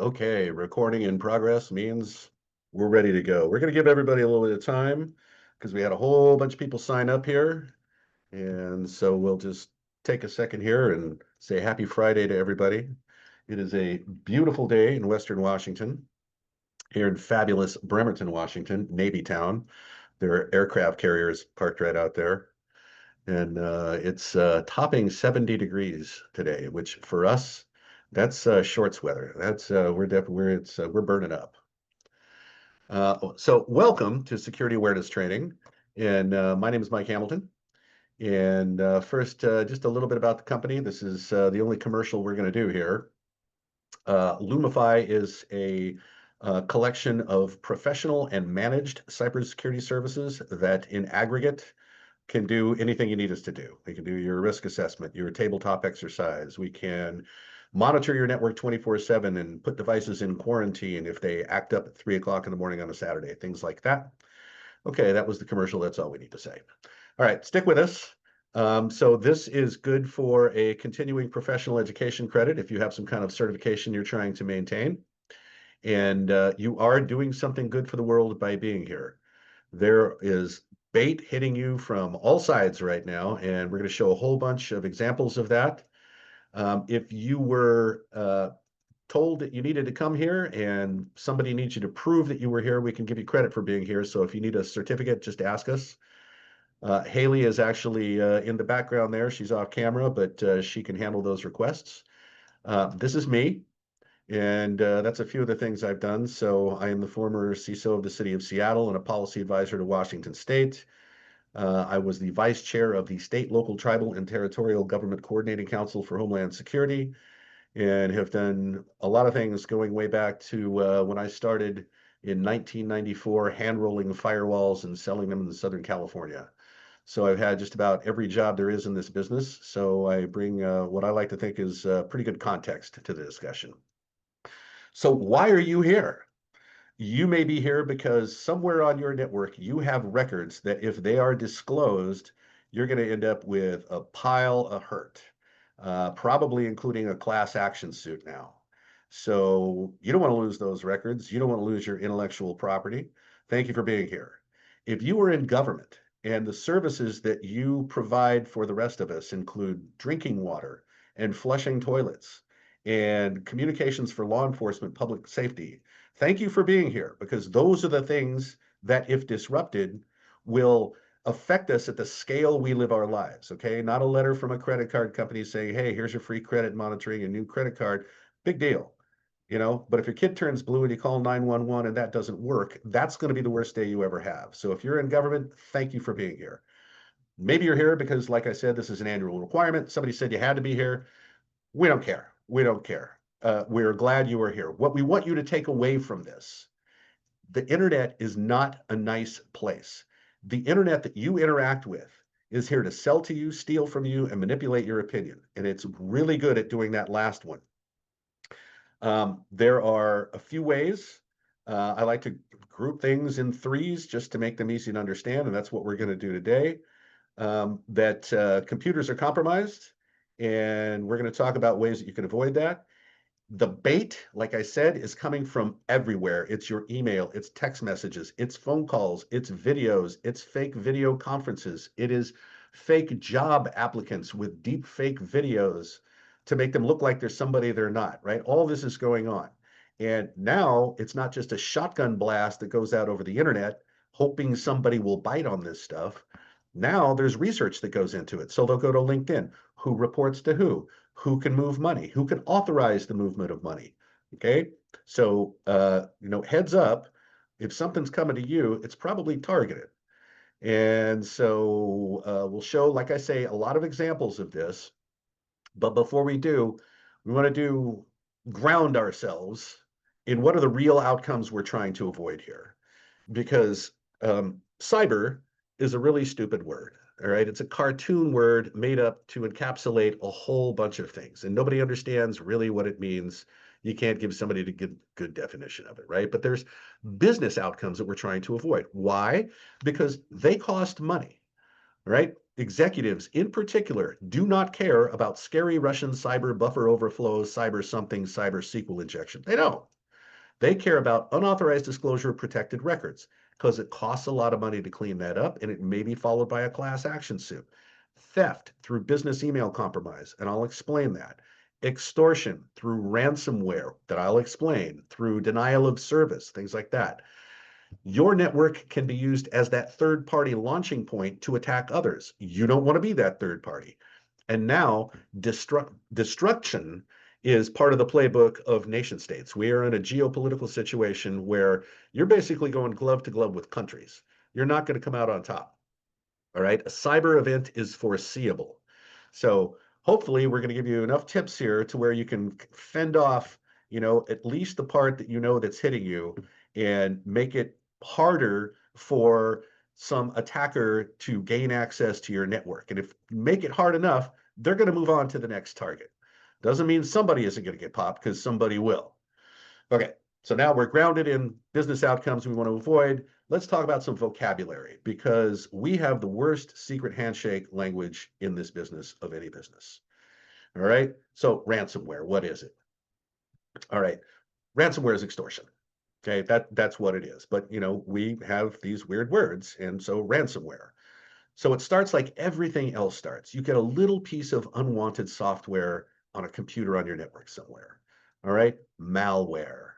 Okay, recording in progress means we're ready to go. We're going to give everybody a little bit of time because we had a whole bunch of people sign up here. And so we'll just take a second here and say happy Friday to everybody. It is a beautiful day in Western Washington, here in fabulous Bremerton, Washington, Navy Town. There are aircraft carriers parked right out there. And it's topping 70 degrees today, which for us, that's shorts weather. That's we're burning up. So welcome to Security Awareness Training, and my name is Mike Hamilton. And first, just a little bit about the company. This is the only commercial we're going to do here. Lumify is a collection of professional and managed cybersecurity services that, in aggregate, can do anything you need us to do. We can do your risk assessment, your tabletop exercise. We can monitor your network 24/7 and put devices in quarantine if they act up at 3 o'clock in the morning on a Saturday, things like that. Okay, that was the commercial. That's all we need to say. All right, stick with us. So this is good for a continuing professional education credit if you have some kind of certification you're trying to maintain. And you are doing something good for the world by being here. There is bait hitting you from all sides right now, and we're going to show a whole bunch of examples of that. If you were told that you needed to come here and somebody needs you to prove that you were here, we can give you credit for being here. So if you need a certificate, just ask us. Haley is actually in the background there. She's off camera, but she can handle those requests. This is me. And that's a few of the things I've done. So I am the former CISO of the city of Seattle and a policy advisor to Washington State. I was the vice chair of the State, Local, Tribal, and Territorial Government Coordinating Council for Homeland Security, and have done a lot of things going way back to when I started in 1994, hand rolling firewalls and selling them in Southern California. So I've had just about every job there is in this business. So I bring what I like to think is pretty good context to the discussion. So why are you here? You may be here because somewhere on your network, you have records that if they are disclosed, you're going to end up with a pile of hurt, probably including a class action suit now. So you don't want to lose those records. You don't want to lose your intellectual property. Thank you for being here. If you are in government and the services that you provide for the rest of us include drinking water and flushing toilets and communications for law enforcement, public safety, thank you for being here, because those are the things that, if disrupted, will affect us at the scale we live our lives. Okay, not a letter from a credit card company saying, hey, here's your free credit monitoring, a new credit card. Big deal. But if your kid turns blue and you call 911 and that doesn't work, that's going to be the worst day you ever have. So if you're in government, thank you for being here. Maybe you're here because, like I said, this is an annual requirement. Somebody said you had to be here. We don't care. We don't care. We're glad you are here. What we want you to take away from this: the internet is not a nice place. The internet that you interact with is here to sell to you, steal from you, and manipulate your opinion. And it's really good at doing that last one. There are a few ways. I like to group things in threes just to make them easy to understand, and that's what we're going to do today. That computers are compromised, and we're going to talk about ways that you can avoid that. The bait, like I said, is coming from everywhere. It's your email, it's text messages, it's phone calls, it's videos, it's fake video conferences. It is fake job applicants with deep fake videos to make them look like they're somebody they're not, right? All this is going on. And now it's not just a shotgun blast that goes out over the internet, hoping somebody will bite on this stuff. Now there's research that goes into it. So they'll go to LinkedIn. Who reports to who can move money, who can authorize the movement of money. Okay, so heads up, if something's coming to you, it's probably targeted. And so we'll show, like I say, a lot of examples of this. But before we do, we want to ground ourselves in what are the real outcomes we're trying to avoid here. Because cyber is a really stupid word. All right, it's a cartoon word made up to encapsulate a whole bunch of things, and nobody understands really what it means. You can't give somebody a good definition of it, right? But there's business outcomes that we're trying to avoid. Why? Because they cost money, right? executives in particular do not care about scary Russian cyber buffer overflows, cyber something, cyber SQL injection. They don't. They care about unauthorized disclosure of protected records because it costs a lot of money to clean that up and it may be followed by a class action suit. Theft through business email compromise, and I'll explain that. Extortion through ransomware, that I'll explain, through denial of service, things like that. Your network can be used as that third party launching point to attack others. You don't want to be that third party. And now destruction is part of the playbook of nation states. We are in a geopolitical situation where you're basically going glove to glove with countries. You're not going to come out on top. All right. A cyber event is foreseeable. So hopefully we're going to give you enough tips here to where you can fend off, at least the part that that's hitting you and make it harder for some attacker to gain access to your network. And if you make it hard enough, they're going to move on to the next target. Doesn't mean somebody isn't going to get popped, because somebody will. Okay, so now we're grounded in business outcomes we want to avoid. Let's talk about some vocabulary, because we have the worst secret handshake language in this business of any business. All right, so ransomware, what is it? All right, ransomware is extortion. Okay, that's what it is. But we have these weird words, and so ransomware. So it starts like everything else starts. You get a little piece of unwanted software on a computer on your network somewhere. All right, malware.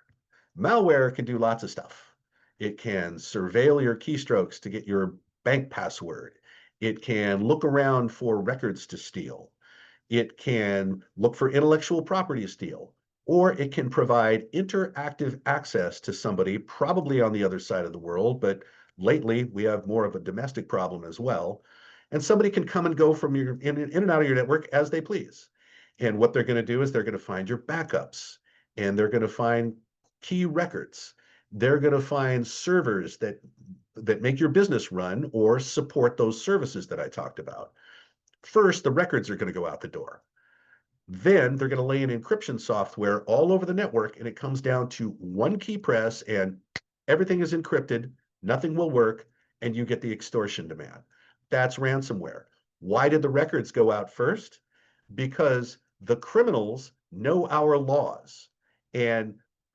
Malware can do lots of stuff. It can surveil your keystrokes to get your bank password. It can look around for records to steal. It can look for intellectual property to steal, or it can provide interactive access to somebody, probably on the other side of the world, but lately we have more of a domestic problem as well. And somebody can come and go from your in and out of your network as they please. And what they're going to do is they're going to find your backups, and they're going to find key records. They're going to find servers that make your business run or support those services that I talked about. First, the records are going to go out the door. Then they're going to lay an encryption software all over the network, and it comes down to one key press and everything is encrypted, nothing will work, and you get the extortion demand. That's ransomware. Why did the records go out first? Because the criminals know our laws. And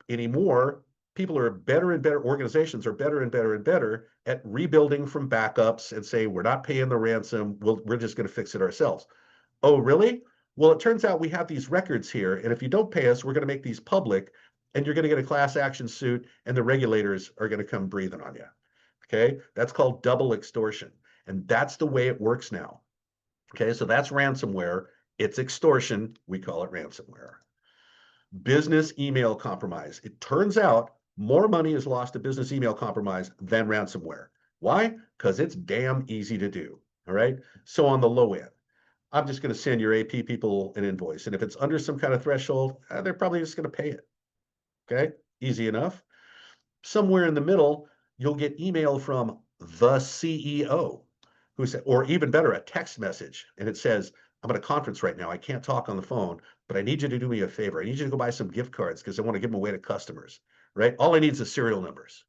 anymore, people are better and better, organizations are better and better and better at rebuilding from backups and say, we're not paying the ransom, we're just going to fix it ourselves. Oh, really? Well, it turns out we have these records here, and if you don't pay us, we're going to make these public, and you're going to get a class action suit, and the regulators are going to come breathing on you. Okay, that's called double extortion, and that's the way it works now. Okay, so that's ransomware. It's extortion. We call it ransomware. Business email compromise. It turns out more money is lost to business email compromise than ransomware. Why? Because it's damn easy to do. All right. So on the low end, I'm just going to send your AP people an invoice. And if it's under some kind of threshold, they're probably just going to pay it. Okay. Easy enough. Somewhere in the middle, you'll get email from the CEO who said, or even better, a text message. And it says, I'm at a conference right now. I can't talk on the phone, but I need you to do me a favor. I need you to go buy some gift cards because I want to give them away to customers, right? All I need is the serial numbers,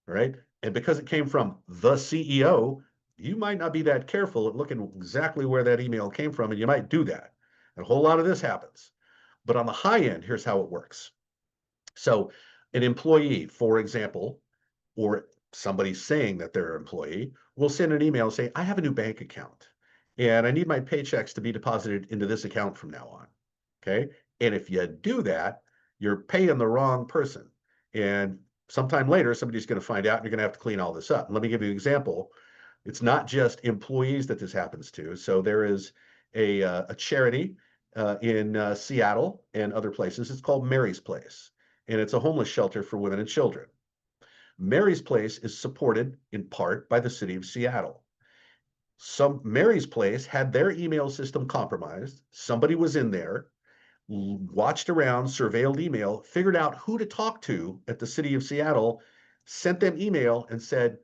right? And because it came from the CEO, you might not be that careful at looking exactly where that email came from, and you might do that. And a whole lot of this happens. But on the high end, here's how it works. So an employee, for example, or somebody saying that they're an employee, will send an email saying, I have a new bank account and I need my paychecks to be deposited into this account from now on. Okay. And if you do that, you're paying the wrong person. And sometime later, somebody's going to find out and you're going to have to clean all this up. And let me give you an example. It's not just employees that this happens to. So there is a charity in Seattle and other places. It's called Mary's Place, and it's a homeless shelter for women and children. Mary's Place is supported in part by the city of Seattle. Mary's Place had their email system compromised. Somebody was in there, watched around, surveilled email, figured out who to talk to at the city of Seattle, sent them email and said,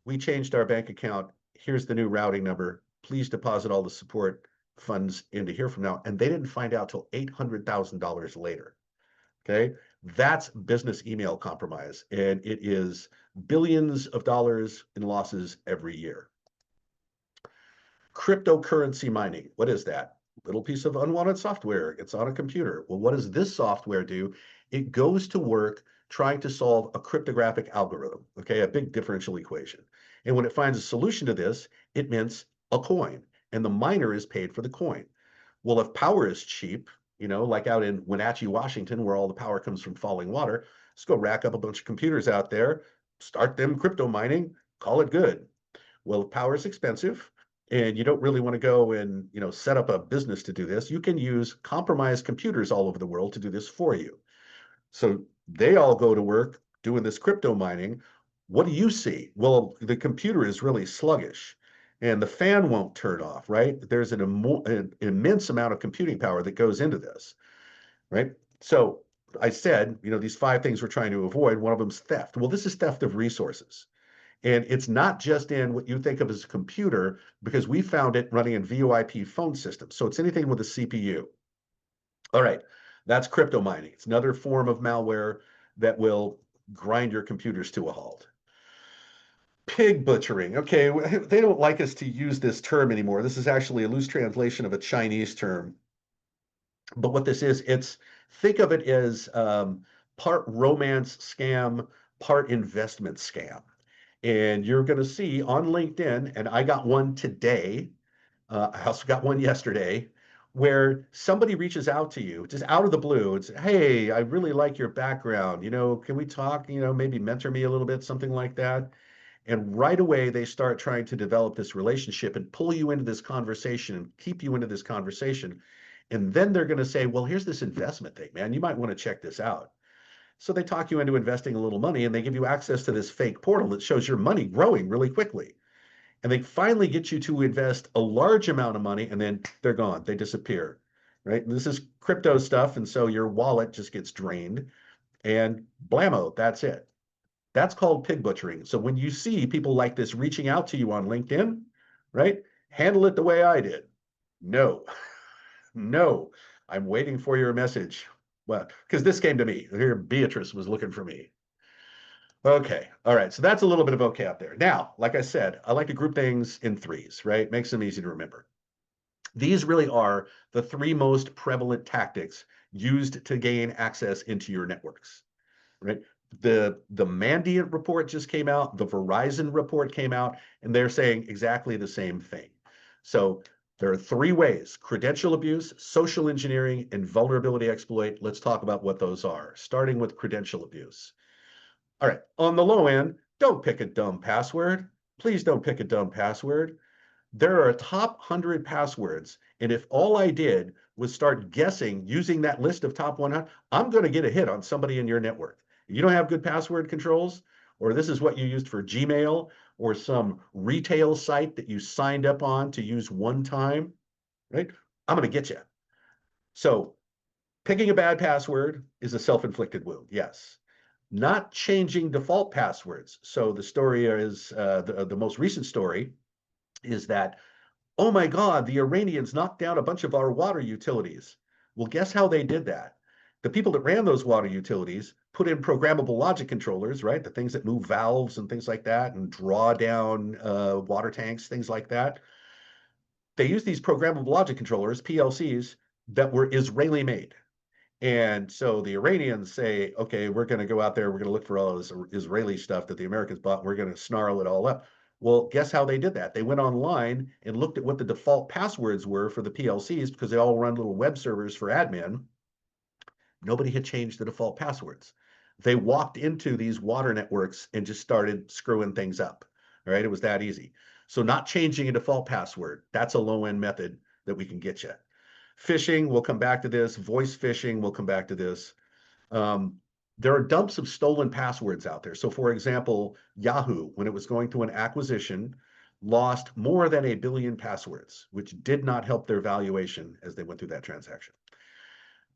we changed our bank account. Here's the new routing number. Please deposit all the support funds into here from now. And they didn't find out till $800,000 later. Okay. That's business email compromise. And it is billions of dollars in losses every year. Cryptocurrency mining. What is that? Little piece of unwanted software. It's on a computer. Well, what does this software do? It goes to work trying to solve a cryptographic algorithm, okay, a big differential equation. And when it finds a solution to this, it mints a coin, and the miner is paid for the coin. Well, if power is cheap, like out in Wenatchee, Washington, where all the power comes from falling water, let's go rack up a bunch of computers out there, start them crypto mining, call it good. Well, if power is expensive and you don't really want to go and set up a business to do this, you can use compromised computers all over the world to do this for you. So they all go to work doing this crypto mining. What do you see? Well, the computer is really sluggish and the fan won't turn off, right? There's an immense amount of computing power that goes into this, right? So I said, these 5 things we're trying to avoid. One of them is theft. Well, this is theft of resources. And it's not just in what you think of as a computer, because we found it running in VoIP phone systems. So it's anything with a CPU. All right, that's crypto mining. It's another form of malware that will grind your computers to a halt. Pig butchering. Okay, they don't like us to use this term anymore. This is actually a loose translation of a Chinese term. But what this is, think of it as part romance scam, part investment scam. And you're going to see on LinkedIn, and I got one today. I also got one yesterday, where somebody reaches out to you just out of the blue. It's, hey, I really like your background. Can we talk? Maybe mentor me a little bit, something like that. And right away, they start trying to develop this relationship and pull you into this conversation and keep you into this conversation. And then they're going to say, well, here's this investment thing, man. You might want to check this out. So they talk you into investing a little money and they give you access to this fake portal that shows your money growing really quickly. And they finally get you to invest a large amount of money and then they're gone. They disappear, right? And this is crypto stuff. And so your wallet just gets drained and blammo, that's it. That's called pig butchering. So when you see people like this reaching out to you on LinkedIn, right? Handle it the way I did. No, no, I'm waiting for your message. Well, because this came to me. Here, Beatrice was looking for me. Okay, all right. So that's a little bit of okay out there. Now, like I said, I like to group things in 3s, right? Makes them easy to remember. These really are the 3 most prevalent tactics used to gain access into your networks, right? The Mandiant report just came out, the Verizon report came out, and they're saying exactly the same thing. So there are 3 ways: credential abuse, social engineering, and vulnerability exploit. Let's talk about what those are, starting with credential abuse. All right, on the low end, don't pick a dumb password. Please don't pick a dumb password. There are a top 100 passwords, and if all I did was start guessing using that list of top 100, I'm going to get a hit on somebody in your network. You don't have good password controls, or this is what you used for Gmail or some retail site that you signed up on to use one time, right? I'm going to get you. So picking a bad password is a self-inflicted wound, yes. Not changing default passwords. So the story is, the most recent story is that, oh my God, the Iranians knocked down a bunch of our water utilities. Well, guess how they did that? The people that ran those water utilities put in programmable logic controllers, right? The things that move valves and things like that and draw down water tanks, things like that. They used these programmable logic controllers, PLCs, that were Israeli made. And so the Iranians say, okay, we're going to go out there, we're going to look for all this Israeli stuff that the Americans bought, we're going to snarl it all up. Well, guess how they did that? They went online and looked at what the default passwords were for the PLCs, because they all run little web servers for admin. Nobody had changed the default passwords. They walked into these water networks and just started screwing things up. All right, it was that easy. So not changing a default password, that's a low-end method that we can get you. Phishing, we'll come back to this. Voice phishing, we'll come back to this. There are dumps of stolen passwords out there. So for example, Yahoo, when it was going through an acquisition, lost more than 1 billion passwords, which did not help their valuation as they went through that transaction.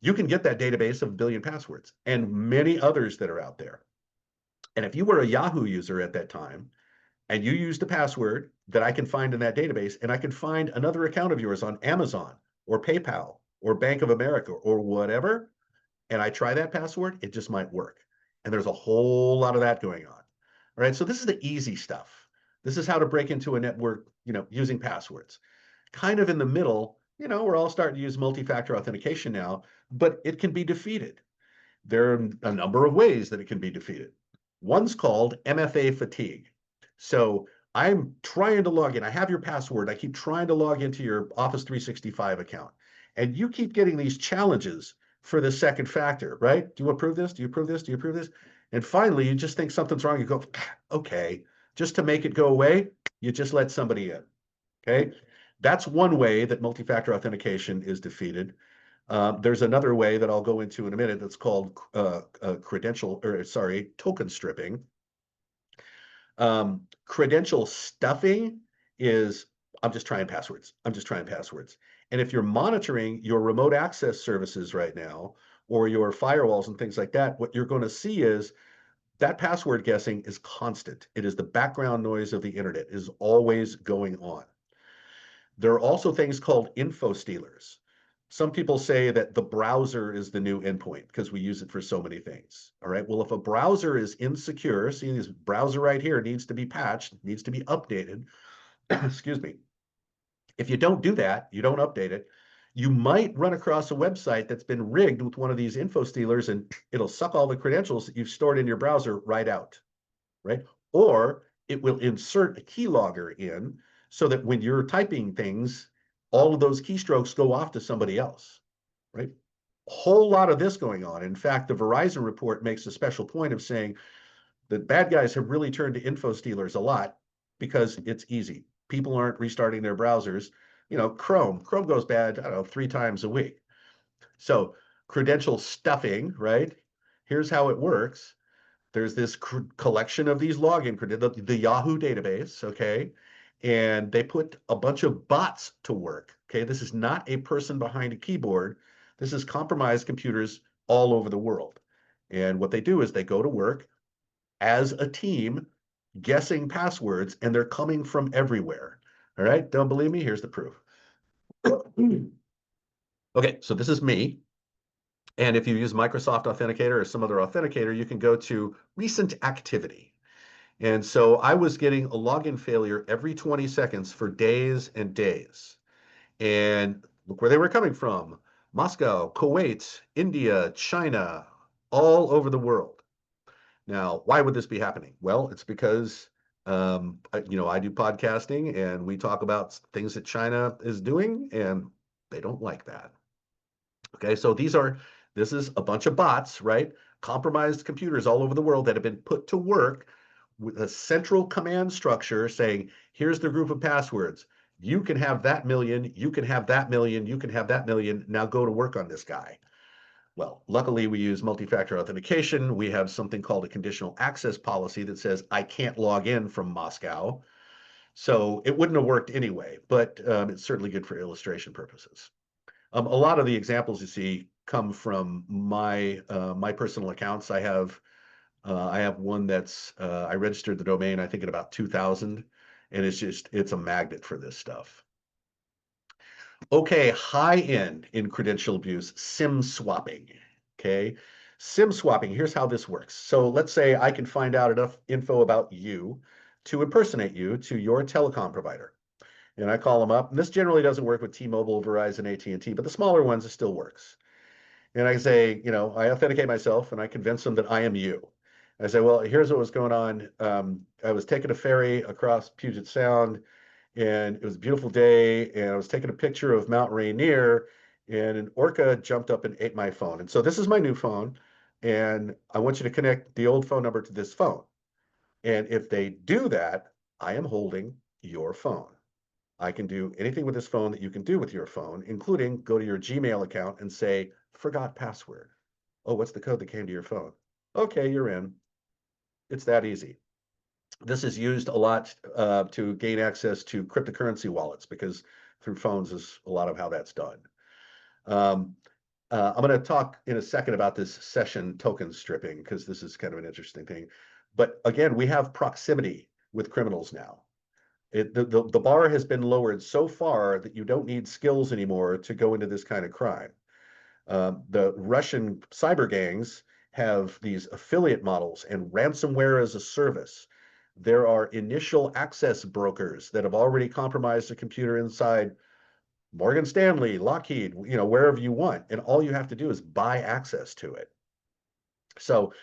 You can get that database of 1 billion passwords and many others that are out there. And if you were a Yahoo user at that time, and you used a password that I can find in that database, and I can find another account of yours on Amazon or PayPal or Bank of America or whatever, and I try that password, it just might work. And there's a whole lot of that going on. All right, so this is the easy stuff. This is how to break into a network, using passwords. kind of in the middle. We're all starting to use multi-factor authentication now, but it can be defeated. There are a number of ways that it can be defeated. One's called MFA fatigue. So I'm trying to log in. I have your password. I keep trying to log into your Office 365 account. And you keep getting these challenges for the second factor, right? Do you approve this? Do you approve this? Do you approve this? And finally, you just think something's wrong. You go, okay, just to make it go away, you just let somebody in. Okay. That's one way that multi-factor authentication is defeated. There's another way that I'll go into in a minute that's called token stripping. Credential stuffing is, I'm just trying passwords. I'm just trying passwords. And if you're monitoring your remote access services right now, or your firewalls and things like that, what you're going to see is that password guessing is constant. It is the background noise of the internet. It is always going on. There are also things called info stealers. Some people say that the browser is the new endpoint because we use it for so many things. All right. Well, if a browser is insecure, see this browser right here needs to be patched, needs to be updated. Excuse me. If you don't do that, you don't update it, you might run across a website that's been rigged with one of these info stealers, and it'll suck all the credentials that you've stored in your browser right out, right? Or it will insert a keylogger in so that when you're typing things, all of those keystrokes go off to somebody else, right? A whole lot of this going on. In fact, the Verizon report makes a special point of saying that bad guys have really turned to info stealers a lot because it's easy. People aren't restarting their browsers. Chrome goes bad, I don't know, 3 times a week. So credential stuffing, right? Here's how it works. There's this collection of these login credentials, the Yahoo database, okay? And they put a bunch of bots to work, okay? This is not a person behind a keyboard. This is compromised computers all over the world. And what they do is they go to work as a team guessing passwords, and they're coming from everywhere. All right, don't believe me? Here's the proof. Okay, so this is me. And if you use Microsoft Authenticator or some other authenticator, you can go to recent activity. And so I was getting a login failure every 20 seconds for days and days. And look where they were coming from. Moscow, Kuwait, India, China, all over the world. Now, why would this be happening? Well, it's because I do podcasting and we talk about things that China is doing, and they don't like that. Okay, so this is a bunch of bots, right? Compromised computers all over the world that have been put to work with a central command structure saying, here's the group of passwords. You can have that million, you can have that million, you can have that million. Now go to work on this guy. Well, luckily we use multi-factor authentication. We have something called a conditional access policy that says I can't log in from Moscow. So it wouldn't have worked anyway, but it's certainly good for illustration purposes. A lot of the examples you see come from my personal accounts. I have one that's I registered the domain I think in about 2000, and it's a magnet for this stuff. Okay, high end in credential abuse, SIM swapping. Okay, SIM swapping, here's how this works. So let's say I can find out enough info about you to impersonate you to your telecom provider. And I call them up. And this generally doesn't work with T-Mobile, Verizon, AT&T, but the smaller ones, it still works. And I say, I authenticate myself and I convince them that I am you. I say, well, here's what was going on. I was taking a ferry across Puget Sound, and it was a beautiful day, and I was taking a picture of Mount Rainier, and an orca jumped up and ate my phone. And so this is my new phone, and I want you to connect the old phone number to this phone. And if they do that, I am holding your phone. I can do anything with this phone that you can do with your phone, including go to your Gmail account and say, forgot password. Oh, what's the code that came to your phone? Okay, you're in. It's that easy. This is used a lot to gain access to cryptocurrency wallets because through phones is a lot of how that's done. I'm going to talk in a second about this session token stripping because this is kind of an interesting thing. But again, we have proximity with criminals now. The bar has been lowered so far that you don't need skills anymore to go into this kind of crime. The Russian cyber gangs have these affiliate models and ransomware as a service. There are initial access brokers that have already compromised a computer inside Morgan Stanley, Lockheed, wherever you want. And all you have to do is buy access to it. So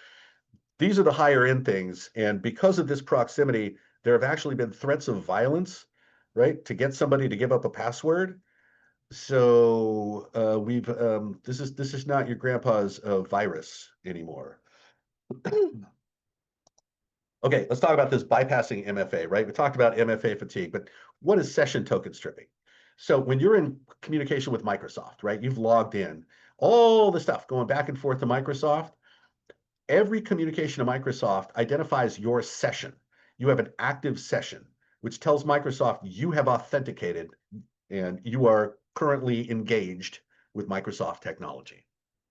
these are the higher end things. And because of this proximity, there have actually been threats of violence, right? To get somebody to give up a password. So this is not your grandpa's virus anymore. Okay, let's talk about this bypassing MFA, right? We talked about MFA fatigue, but what is session token stripping? So when you're in communication with Microsoft, right, you've logged in, all the stuff going back and forth to Microsoft, every communication to Microsoft identifies your session. You have an active session, which tells Microsoft you have authenticated and you are currently engaged with Microsoft technology.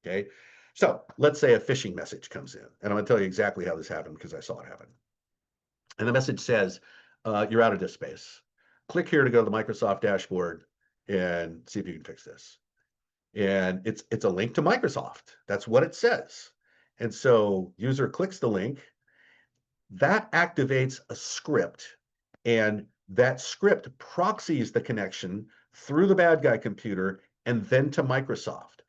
Okay. So let's say a phishing message comes in, and I'm going to tell you exactly how this happened because I saw it happen. And the message says, you're out of disk space. Click here to go to the Microsoft dashboard and see if you can fix this. And it's a link to Microsoft. That's what it says. And so user clicks the link, that activates a script, and that script proxies the connection through the bad guy computer and then to Microsoft.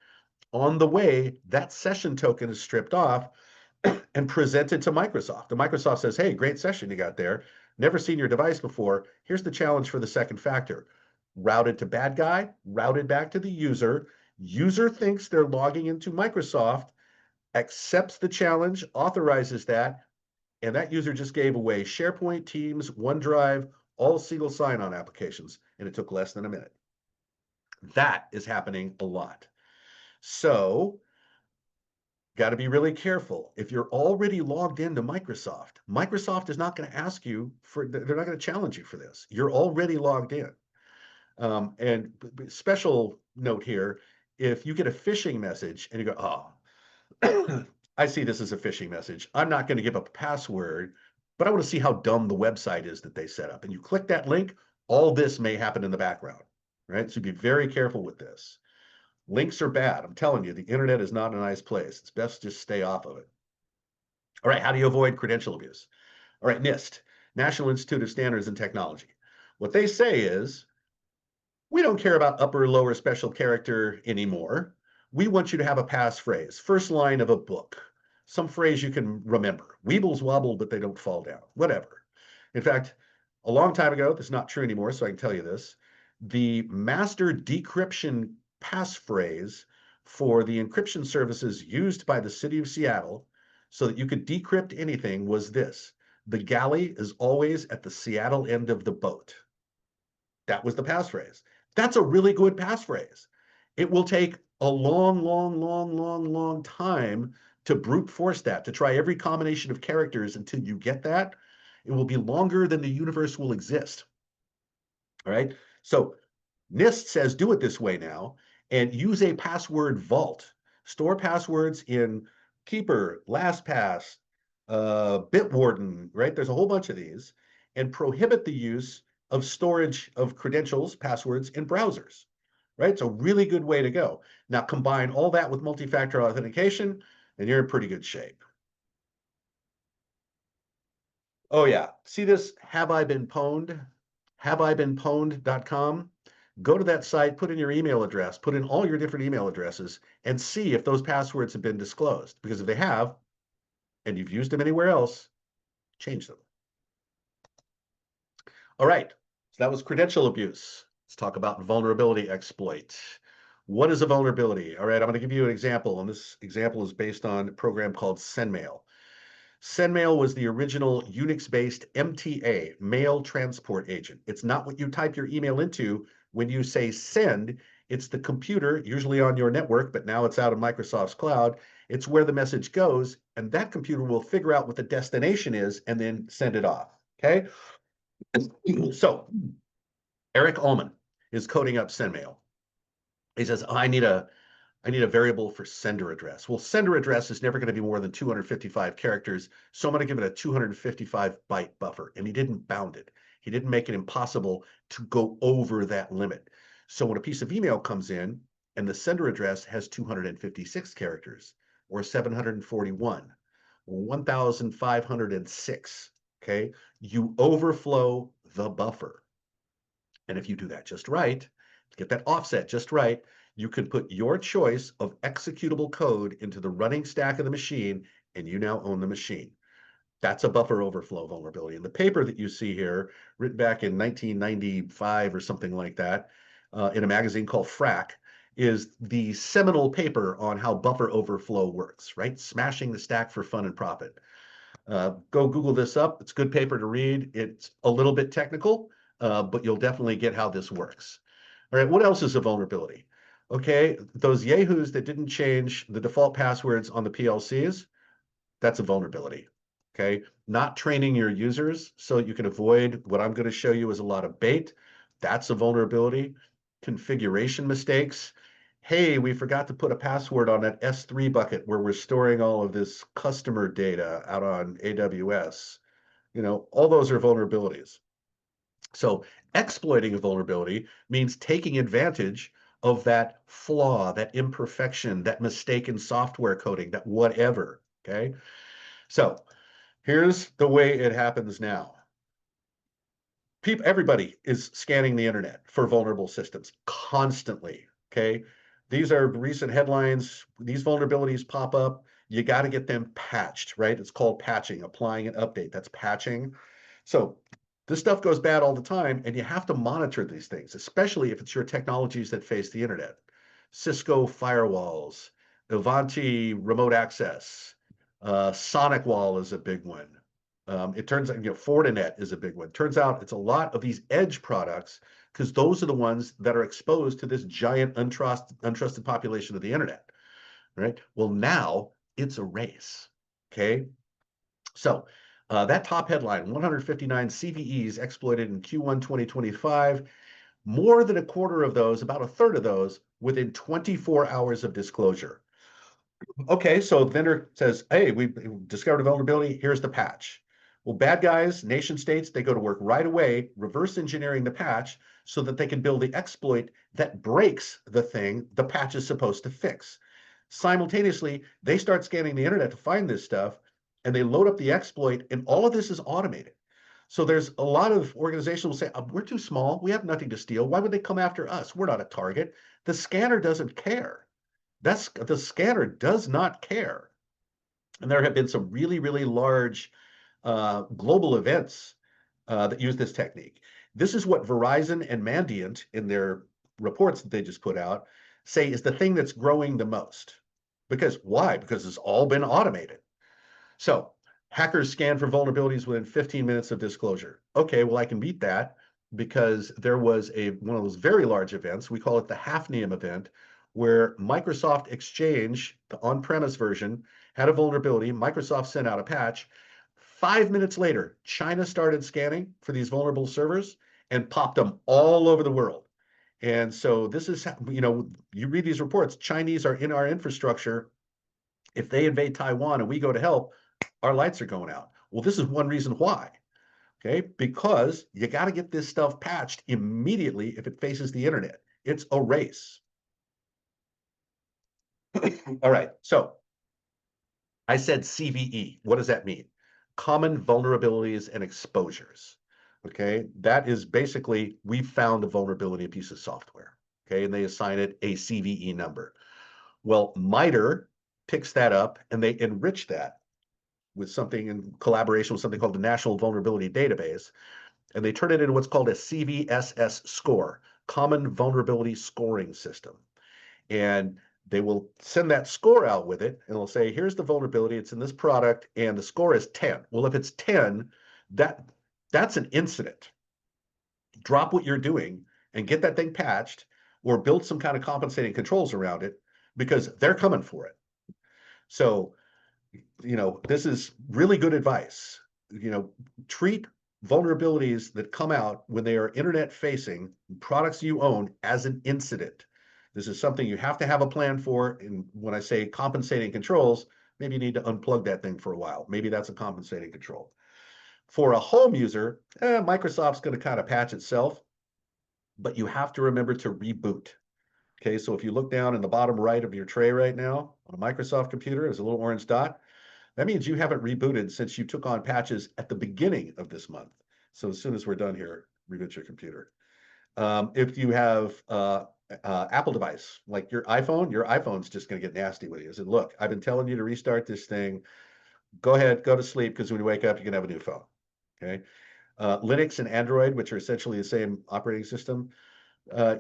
On the way, that session token is stripped off and presented to Microsoft. And Microsoft says, hey, great session you got there. Never seen your device before. Here's the challenge for the second factor. Routed to bad guy, routed back to the user. User thinks they're logging into Microsoft, accepts the challenge, authorizes that, and that user just gave away SharePoint, Teams, OneDrive, all single sign-on applications, and it took less than a minute. That is happening a lot. So got to be really careful. If you're already logged into Microsoft, Microsoft is not going to ask you for, they're not going to challenge you for this. You're already logged in. And special note here, if you get a phishing message and you go, oh, I see this as a phishing message. I'm not going to give up a password, but I want to see how dumb the website is that they set up. And you click that link, all this may happen in the background, right? So be very careful with this. Links are bad. I'm telling you, the internet is not a nice place. It's best to just stay off of it. All right, how do you avoid credential abuse? All right, NIST, National Institute of Standards and Technology. What they say is, we don't care about upper or lower special character anymore. We want you to have a passphrase, first line of a book, some phrase you can remember. Weebles wobble, but they don't fall down, whatever. In fact, a long time ago, that's not true anymore, so I can tell you this, the master decryption passphrase for the encryption services used by the city of Seattle so that you could decrypt anything was this: the galley is always at the Seattle end of the boat. That was the passphrase. That's a really good passphrase. It will take a long, long, long, long, long time to brute force that, to try every combination of characters until you get that. It will be longer than the universe will exist. All right. So NIST says do it this way now and use a password vault. Store passwords in Keeper, LastPass, Bitwarden, right? There's a whole bunch of these, and prohibit the use of storage of credentials, passwords in browsers, right? It's a really good way to go. Now combine all that with multi-factor authentication and you're in pretty good shape. Oh yeah, see this Have I Been Pwned? HaveIBeenPwned.com. Go to that site, put in your email address, put in all your different email addresses, and see if those passwords have been disclosed. Because if they have, and you've used them anywhere else, change them. All right, so that was credential abuse. Let's talk about vulnerability exploit. What is a vulnerability? All right, I'm going to give you an example, and this example is based on a program called SendMail. SendMail was the original Unix-based MTA, mail transport agent. It's not what you type your email into when you say send. It's the computer, usually on your network, but now it's out of Microsoft's cloud. It's where the message goes, and that computer will figure out what the destination is and then send it off, okay? So Eric Allman is coding up SendMail. He says, I need a variable for sender address. Well, sender address is never going to be more than 255 characters, so I'm going to give it a 255 byte buffer. And he didn't bound it. He didn't make it impossible to go over that limit. So when a piece of email comes in and the sender address has 256 characters, or 741, or 1,506, okay, you overflow the buffer. And if you do that just right, get that offset just right, you can put your choice of executable code into the running stack of the machine, and you now own the machine. That's a buffer overflow vulnerability. And the paper that you see here, written back in 1995 or something like that, in a magazine called Frack, is the seminal paper on how buffer overflow works, right? Smashing the stack for fun and profit. Go Google this up. It's a good paper to read. It's a little bit technical, but you'll definitely get how this works. All right, what else is a vulnerability? Okay, those yahoos that didn't change the default passwords on the PLCs, that's a vulnerability. Okay, not training your users so you can avoid what I'm going to show you is a lot of bait. That's a vulnerability. Configuration mistakes. Hey, we forgot to put a password on that S3 bucket where we're storing all of this customer data out on AWS. All those are vulnerabilities. So exploiting a vulnerability means taking advantage of that flaw, that imperfection, that mistake in software coding, that whatever. Okay. So here's the way it happens now. Everybody is scanning the internet for vulnerable systems constantly. Okay. These are recent headlines. These vulnerabilities pop up. You got to get them patched, right? It's called patching, applying an update. That's patching. So this stuff goes bad all the time, and you have to monitor these things, especially if it's your technologies that face the internet. Cisco firewalls, Ivanti remote access, SonicWall is a big one. It turns out, Fortinet is a big one. Turns out it's a lot of these edge products because those are the ones that are exposed to this giant untrusted population of the internet, right? Well, now it's a race, okay? So that top headline, 159 CVEs exploited in Q1 2025, more than a quarter of those, about a third of those, within 24 hours of disclosure. Okay, so the vendor says, hey, we discovered a vulnerability, here's the patch. Well, bad guys, nation states, they go to work right away, reverse engineering the patch so that they can build the exploit that breaks the thing the patch is supposed to fix. Simultaneously, they start scanning the internet to find this stuff, and they load up the exploit, and all of this is automated. So there's a lot of organizations will say, we're too small, we have nothing to steal. Why would they come after us? We're not a target. The scanner doesn't care. The scanner does not care. And there have been some really, really large global events that use this technique. This is what Verizon and Mandiant, in their reports that they just put out, say is the thing that's growing the most. Because why? Because it's all been automated. So hackers scan for vulnerabilities within 15 minutes of disclosure. Okay, well, I can beat that because there was one of those very large events, we call it the Hafnium event, where Microsoft Exchange, the on-premise version, had a vulnerability. Microsoft sent out a patch. 5 minutes later, China started scanning for these vulnerable servers and popped them all over the world. And so this is, you read these reports, Chinese are in our infrastructure. If they invade Taiwan and we go to help, our lights are going out. Well, this is one reason why. Okay, because you got to get this stuff patched immediately if it faces the internet. It's a race. All right, so I said CVE. What does that mean? Common vulnerabilities and exposures. Okay, that is basically we found a vulnerability in a piece of software. Okay, and they assign it a CVE number. Well, MITRE picks that up and they enrich that with something in collaboration with something called the National Vulnerability Database, and they turn it into what's called a CVSS score, Common Vulnerability Scoring System. And they will send that score out with it, and they'll say, here's the vulnerability, it's in this product, and the score is 10. Well, if it's 10, that's an incident. Drop what you're doing and get that thing patched or build some kind of compensating controls around it because they're coming for it. So this is really good advice. Treat vulnerabilities that come out when they are internet facing products you own as an incident. This is something you have to have a plan for. And when I say compensating controls, maybe you need to unplug that thing for a while. Maybe that's a compensating control. For a home user, Microsoft's going to kind of patch itself, but you have to remember to reboot. Okay, so if you look down in the bottom right of your tray right now on a Microsoft computer, there's a little orange dot. That means you haven't rebooted since you took on patches at the beginning of this month. So as soon as we're done here, reboot your computer. If you have Apple device, like your iPhone's just going to get nasty with you. Said, look, I've been telling you to restart this thing. Go ahead, go to sleep, because when you wake up, you can have a new phone. Okay. Linux and Android, which are essentially the same operating system,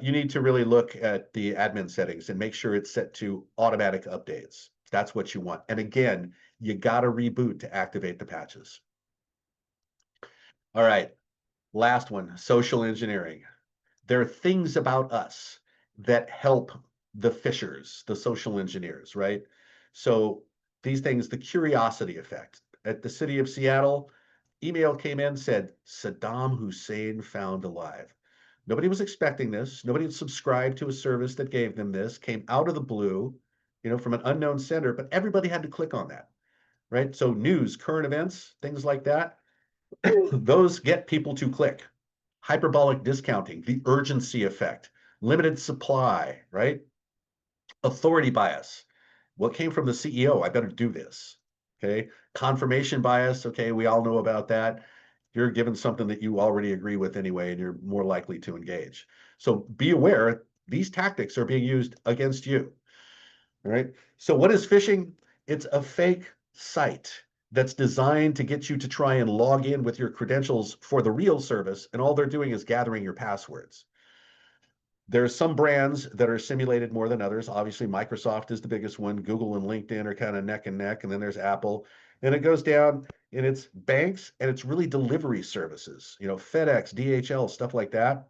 you need to really look at the admin settings and make sure it's set to automatic updates. That's what you want. And again, you got to reboot to activate the patches. All right, last one, social engineering. There are things about us that help the phishers, the social engineers, right? So these things, the curiosity effect. At the city of Seattle, email came in, said Saddam Hussein found alive. Nobody was expecting this. Nobody had subscribed to a service that gave them this, came out of the blue, from an unknown sender, but everybody had to click on that, right? So news, current events, things like that, those get people to click. Hyperbolic discounting, the urgency effect, limited supply, right? Authority bias. What came from the CEO? I better do this. Okay. Confirmation bias. Okay. We all know about that. You're given something that you already agree with anyway, and you're more likely to engage. So be aware these tactics are being used against you. All right. So what is phishing? It's a fake site that's designed to get you to try and log in with your credentials for the real service, and all they're doing is gathering your passwords. There's some brands that are simulated more than others. Obviously, Microsoft is the biggest one. Google and LinkedIn are kind of neck and neck, and then there's Apple. And it goes down, and it's banks, and it's really delivery services, FedEx, DHL, stuff like that,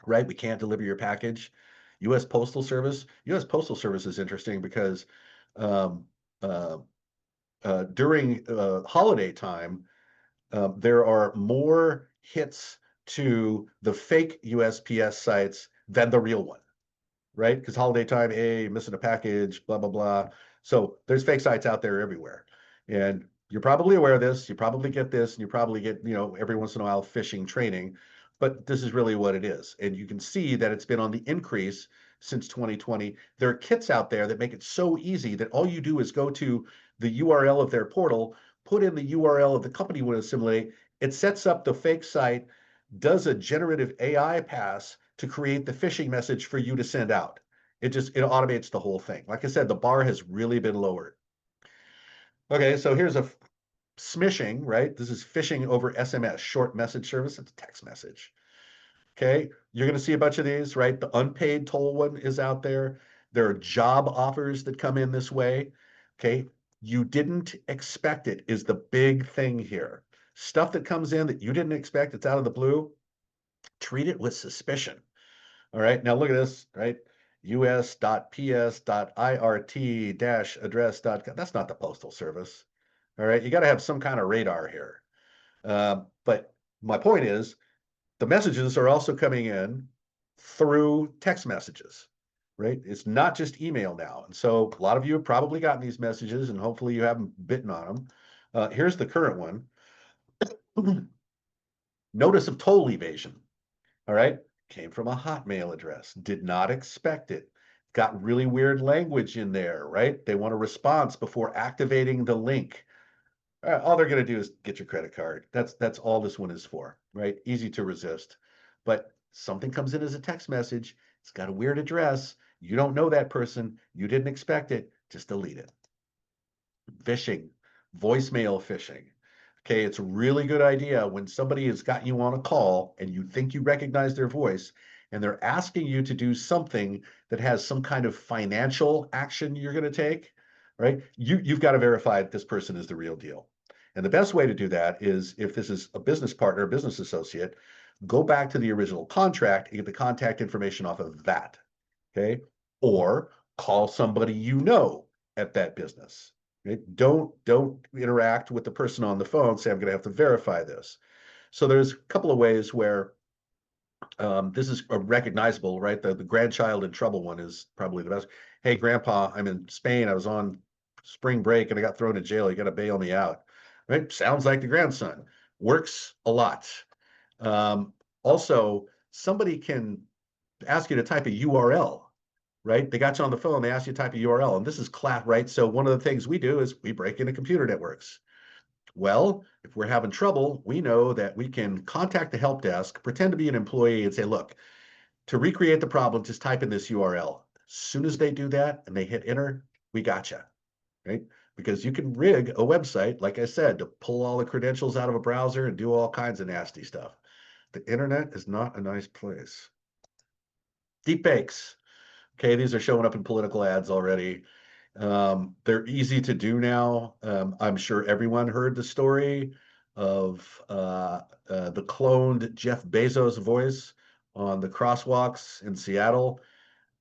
right? We can't deliver your package. U.S. Postal Service. U.S. Postal Service is interesting because um, uh, during holiday time, there are more hits to the fake USPS sites than the real one, right? Because holiday time, hey, missing a package, blah, blah, blah. So there's fake sites out there everywhere. And you're probably aware of this. You probably get this, and you probably get, every once in a while phishing training, but this is really what it is. And you can see that it's been on the increase since 2020. There are kits out there that make it so easy that all you do is go to the URL of their portal, put in the URL of the company you want to simulate. It sets up the fake site, does a generative AI pass to create the phishing message for you to send out. It automates the whole thing. Like I said, the bar has really been lowered. Okay, so here's a smishing, right? This is phishing over SMS, short message service. It's a text message. Okay, you're going to see a bunch of these, right? The unpaid toll one is out there. There are job offers that come in this way. Okay, you didn't expect it is the big thing here. Stuff that comes in that you didn't expect, it's out of the blue, treat it with suspicion. All right, now look at this, right? us.ps.irt-address.gov. That's not the Postal Service. All right, you got to have some kind of radar here. But my point is, the messages are also coming in through text messages, right? It's not just email now. And so a lot of you have probably gotten these messages, and hopefully you haven't bitten on them. Here's the current one. Notice of toll evasion. All right. Came from a Hotmail address. Did not expect it. Got really weird language in there, right? They want a response before activating the link. All they're going to do is get your credit card. That's all this one is for, right? Easy to resist. But something comes in as a text message. It's got a weird address. You don't know that person. You didn't expect it. Just delete it. Phishing, voicemail phishing. Okay, it's a really good idea when somebody has got you on a call and you think you recognize their voice and they're asking you to do something that has some kind of financial action you're going to take, right? You've got to verify that this person is the real deal. And the best way to do that is, if this is a business partner, business associate, go back to the original contract and get the contact information off of that. Okay. Or call somebody at that business. Right? Don't interact with the person on the phone. Say, I'm going to have to verify this. So there's a couple of ways where this is recognizable, right? The grandchild in trouble one is probably the best. Hey, Grandpa, I'm in Spain. I was on spring break and I got thrown in jail. You got to bail me out. Right? Sounds like the grandson. Works a lot. Also, somebody can ask you to type a URL, right? They got you on the phone, they ask you to type a URL, and this is right? So one of the things we do is we break into computer networks. Well, if we're having trouble, we know that we can contact the help desk, pretend to be an employee, and say, look, To recreate the problem, just type in this URL. As soon as they do that and they hit enter, we gotcha, right? Because you can rig a website, like I said, to pull all the credentials out of a browser and do all kinds of nasty stuff. The internet is not a nice place. Deepfakes. Okay, these are showing up in political ads already. They're easy to do now. I'm sure everyone heard the story of the cloned Jeff Bezos voice on the crosswalks in Seattle.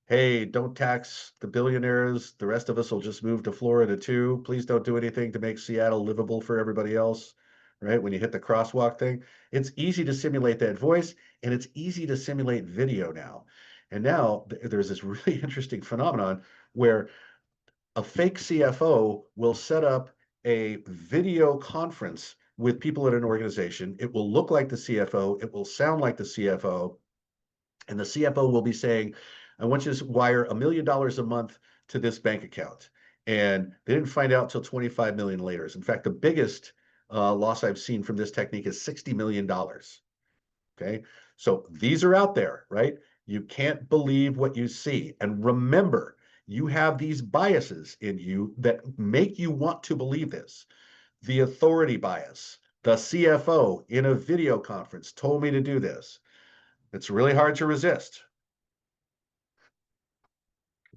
Hey, don't tax the billionaires. The rest of us will just move to Florida too. Please don't do anything to make Seattle livable for everybody else. Right? When you hit the crosswalk thing, it's easy to simulate that voice and it's easy to simulate video now. And now there's this really interesting phenomenon where a fake CFO will set up a video conference with people at an organization. It will look like the CFO, it will sound like the CFO, and the CFO will be saying, I want you to wire $1 million a month to this bank account. And they didn't find out until 25 million later. In fact, the biggest loss I've seen from this technique is $60 million. Okay, so these are out there, right? You can't believe what you see. And remember, you have these biases in you that make you want to believe this. The authority bias, the CFO in a video conference told me to do this. It's really hard to resist.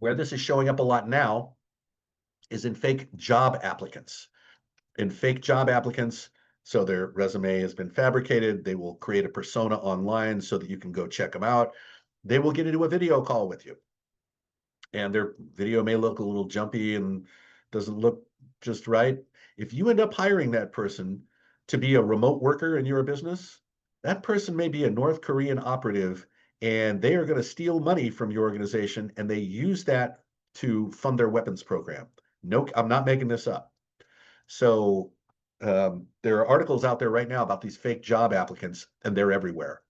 Where this is showing up a lot now is in fake job applicants. In fake job applicants, so their resume has been fabricated, they will create a persona online so that you can go check them out. They will get into a video call with you. And their video may look a little jumpy and doesn't look just right. If you end up hiring that person to be a remote worker in your business, that person may be a North Korean operative and they are going to steal money from your organization and they use that to fund their weapons program. No, I'm not making this up. So there are articles out there right now about these fake job applicants and they're everywhere.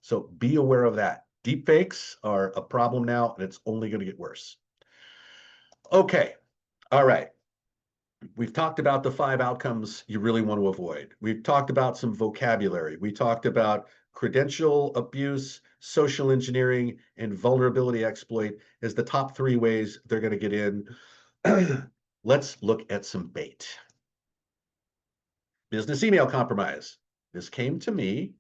So be aware of that. Deep fakes are a problem now, and it's only going to get worse. Okay, all right. We've talked about the 5 outcomes you really want to avoid. We've talked about some vocabulary. We talked about credential abuse, social engineering, and vulnerability exploit as the top 3 ways they're going to get in. Let's look at some bait. Business email compromise. This came to me,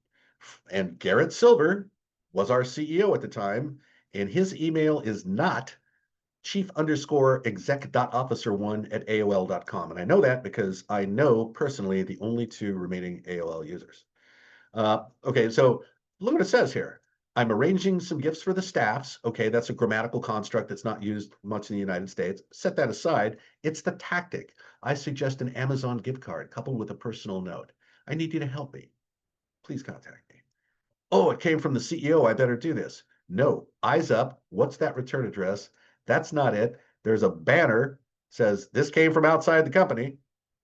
and Garrett Silver was our CEO at the time, and his email is not chief_exec.officer1@aol.com. And I know that because I know personally the only 2 remaining AOL users. Okay, so look what it says here. I'm arranging some gifts for the staffs. Okay, that's a grammatical construct that's not used much in the United States. Set that aside. It's the tactic. I suggest an Amazon gift card coupled with a personal note. I need you to help me. Please contact me. Oh, it came from the CEO. I better do this. No, eyes up. What's that return address? That's not it. There's a banner says this came from outside the company.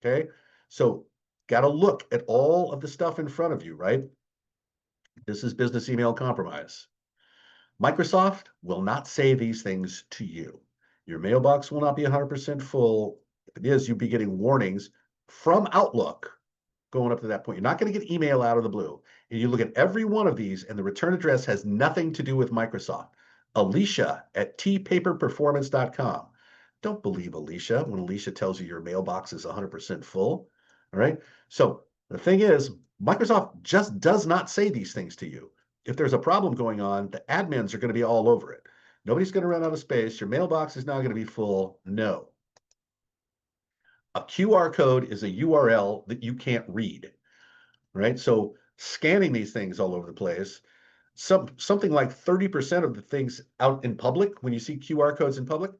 Okay, so got to look at all of the stuff in front of you, right? This is business email compromise. Microsoft will not say these things to you. Your mailbox will not be 100% full. If it is, you'll be getting warnings from Outlook going up to that point. You're not going to get email out of the blue. And you look at every one of these, and the return address has nothing to do with Microsoft. Alicia at tpaperperformance.com. Don't believe Alicia when Alicia tells you your mailbox is 100% full. All right. So the thing is, Microsoft just does not say these things to you. If there's a problem going on, the admins are going to be all over it. Nobody's going to run out of space. Your mailbox is now going to be full. No. A QR code is a URL that you can't read, right? So scanning these things all over the place, something like 30% of the things out in public, when you see QR codes in public,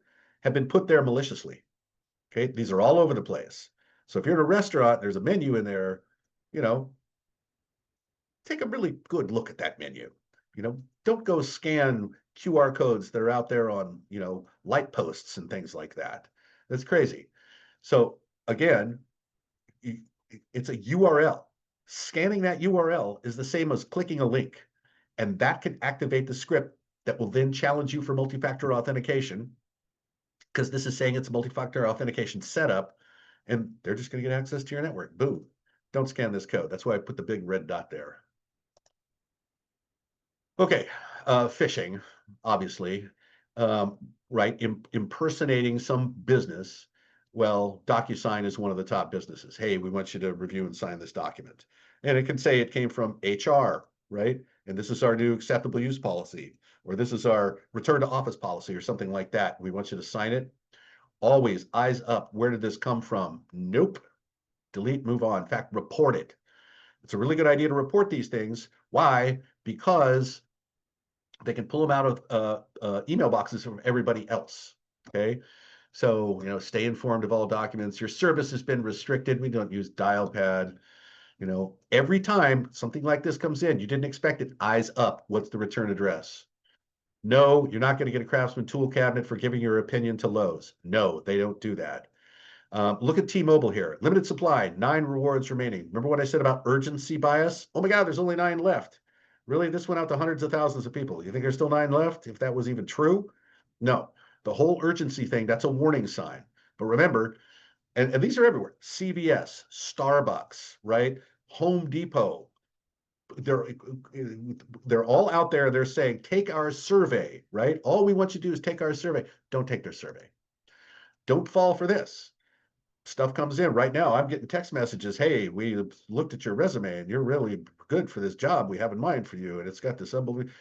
have been put there maliciously. Okay, these are all over the place. So if you're in a restaurant, there's a menu in there, you know, take a really good look at that menu. You know, don't go scan QR codes that are out there on, you know, light posts and things like that. That's crazy. So again, it's a URL. Scanning that URL is the same as clicking a link, and that can activate the script that will then challenge you for multi-factor authentication, because this is saying it's a multi-factor authentication setup, and they're just going to get access to your network. Boom. Don't scan this code. That's why I put the big red dot there. Okay, phishing, obviously, um, right? Impersonating some business. Well, DocuSign is one of the top businesses. Hey, we want you to review and sign this document. And it can say it came from HR, right? And this is our new acceptable use policy, or this is our return to office policy, or something like that. We want you to sign it. Always eyes up. Where did this come from? Nope. Delete, move on. In fact, report it. It's a really good idea to report these things. Why? Because they can pull them out of email boxes from everybody else. Okay. So, stay informed of all documents. Your service has been restricted. We don't use Dialpad. Every time something like this comes in, you didn't expect it, eyes up. What's the return address? No, you're not going to get a Craftsman tool cabinet for giving your opinion to Lowe's. No, they don't do that. Look at T-Mobile here. Limited supply, 9 rewards remaining. Remember what I said about urgency bias? Oh my God, there's only 9 left. Really? This went out to hundreds of thousands of people. You think there's still 9 left? If that was even true? No. The whole urgency thing, that's a warning sign. But remember, and these are everywhere. CVS, Starbucks, right? Home Depot. They're all out there. They're saying, take our survey, right? All we want you to do is take our survey. Don't take their survey. Don't fall for this. Stuff comes in right now. I'm getting text messages. Hey, we looked at your resume and you're really good for this job we have in mind for you. And it's got this unbelievable.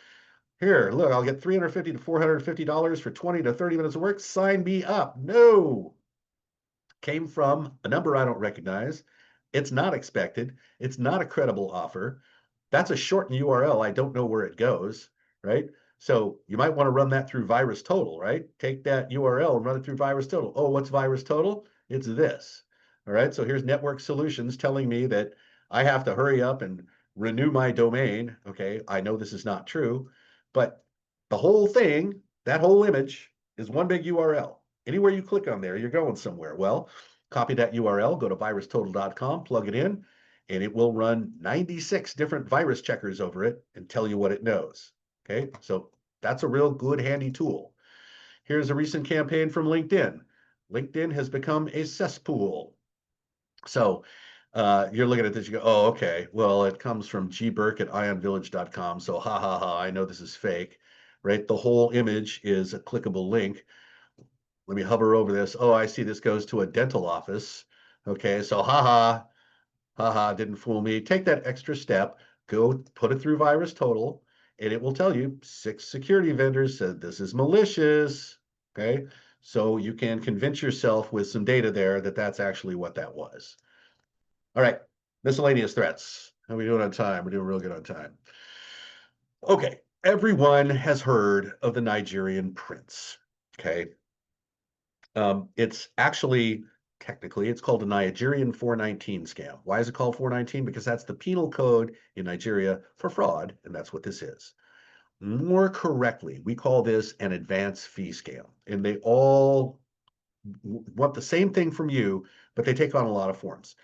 Here, look, I'll get $350 to $450 for 20 to 30 minutes of work. Sign me up. No. Came from a number I don't recognize. It's not expected. It's not a credible offer. That's a shortened URL. I don't know where it goes, right? So you might want to run that through VirusTotal, right? Take that URL and run it through VirusTotal. Oh, what's VirusTotal? It's this. All right. So here's Network Solutions telling me that I have to hurry up and renew my domain. Okay. I know this is not true, but the whole thing, that whole image is one big URL. Anywhere you click on there, you're going somewhere. Well, copy that URL, go to virustotal.com, plug it in, and it will run 96 different virus checkers over it and tell you what it knows. Okay, so that's a real good, handy tool. Here's a recent campaign from LinkedIn. LinkedIn has become a cesspool. So you're looking at this, you go, oh, okay, well, it comes from gburke@ionvillage.com. So ha ha ha, I know this is fake, right? The whole image is a clickable link. Let me hover over this. Oh, I see this goes to a dental office. Okay, so haha, didn't fool me. Take that extra step, go put it through VirusTotal, and it will tell you 6 security vendors said this is malicious. Okay, so you can convince yourself with some data there that that's actually what that was. All right, miscellaneous threats. How are we doing on time? We're doing real good on time. Okay, everyone has heard of the Nigerian prince. Okay, it's actually, technically, it's called a Nigerian 419 scam. Why is it called 419? Because that's the penal code in Nigeria for fraud, and that's what this is. More correctly, we call this an advance fee scam, and they all want the same thing from you, but they take on a lot of forms.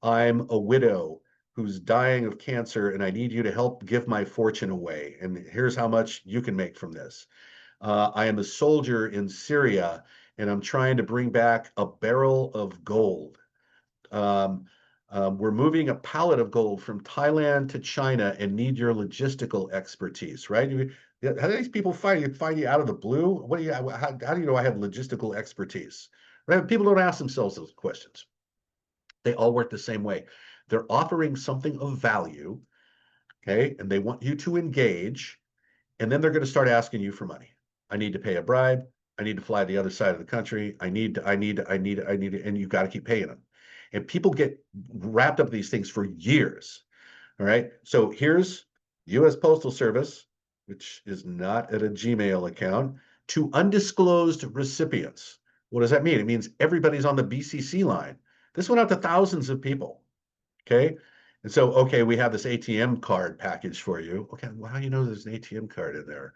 I'm a widow who's dying of cancer, and I need you to help give my fortune away, and here's how much you can make from this. I am a soldier in Syria, and I'm trying to bring back a barrel of gold. Um, we're moving a pallet of gold from Thailand to China and need your logistical expertise, right? How do these people find you out of the blue? What do you? How do you know I have logistical expertise? Right? People don't ask themselves those questions. They all work the same way. They're offering something of value, okay, and they want you to engage, and then they're going to start asking you for money. I need to pay a bribe. I need to fly to the other side of the country. I need, and you've got to keep paying them. And people get wrapped up in these things for years. All right. So here's US Postal Service, which is not at a Gmail account, to undisclosed recipients. What does that mean? It means everybody's on the BCC line. This went out to thousands of people. Okay. And so, okay, we have this ATM card package for you. Okay. Well, how do you know there's an ATM card in there?